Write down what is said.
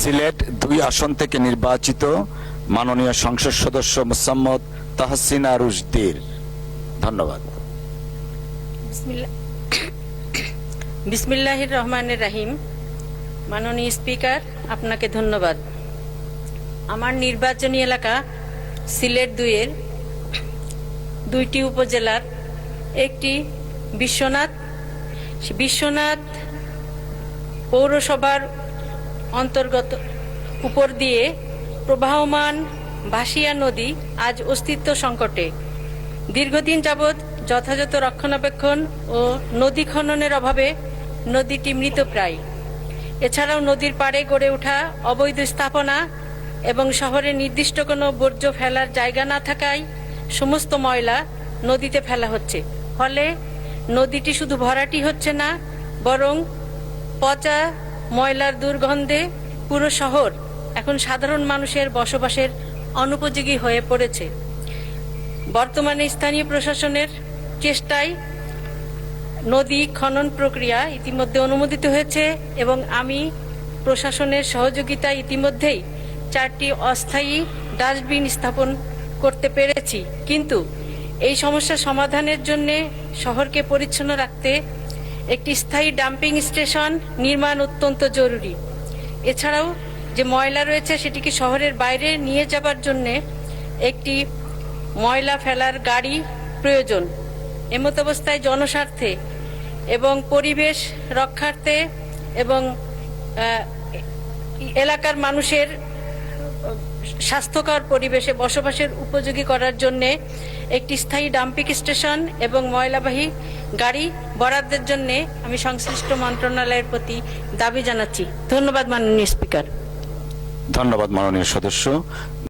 সিলেট 2 আসন থেকে নির্বাচিত মাননীয় সংসদ সদস্য মোসাম্মদ তাহসিনা রুশদীর। ধন্যবাদ। বিসমিল্লাহির রহমানির রহিম। মাননীয় স্পিকার, আপনাকে ধন্যবাদ। আমার নির্বাচনী এলাকা সিলেট 2-এর 2টি উপজেলার একটি বিশ্বনাথ পৌরসভার অন্তর্গত উপর দিয়ে প্রবাহমান ভাসিয়া নদী আজ অস্তিত্ব সংকটে। দীর্ঘদিন যাবৎ যথাযথ রক্ষণাবেক্ষণ ও নদী খননের অভাবে নদীটি মৃতপ্রায়। এছাড়াও নদীর পাড়ে গড়ে ওঠা অবৈধ স্থাপনা এবং শহরে নির্দিষ্ট কোনো বর্জ্য ফেলার জায়গা না থাকায় সমস্ত ময়লা নদীতে ফেলা হচ্ছে। ফলে নদীটি শুধু ভরাটি হচ্ছে না, বরং পচা ময়লার দুর্গন্ধে পুরো শহর এখন সাধারণ মানুষের বসবাসের অনুপযোগী হয়ে পড়েছে। বর্তমানে স্থানীয় প্রশাসনের চেষ্টায় নদী খনন প্রক্রিয়া ইতিমধ্যে অনুমোদিত হয়েছে এবং আমি প্রশাসনের সহযোগিতায় ইতিমধ্যেই 4টি অস্থায়ী ডাস্টবিন স্থাপন করতে পেরেছি। কিন্তু এই সমস্যা সমাধানের জন্য শহরকে পরিচ্ছন্ন রাখতে একটি স্থায়ী ডাম্পিং স্টেশন নির্মাণ অত্যন্ত জরুরি। এছাড়াও যে ময়লা রয়েছে সেটিকে শহরের বাইরে নিয়ে যাবার জন্য একটি ময়লা ফেলার গাড়ি প্রয়োজন। এমতাবস্থায় জনস্বার্থে এবং পরিবেশ রক্ষার্থে এবং এলাকার মানুষের স্বাস্থ্যকর পরিবেশে বসবাসের উপযোগী করার জন্য একটি স্থায়ী ডাম্পিং স্টেশন এবং ময়লাবাহী গাড়ি বরাদ্দের জন্য আমি সংশ্লিষ্ট মন্ত্রণালয়ের প্রতি দাবি জানাচ্ছি। ধন্যবাদ মাননীয় স্পিকার। ধন্যবাদ মাননীয় সদস্য।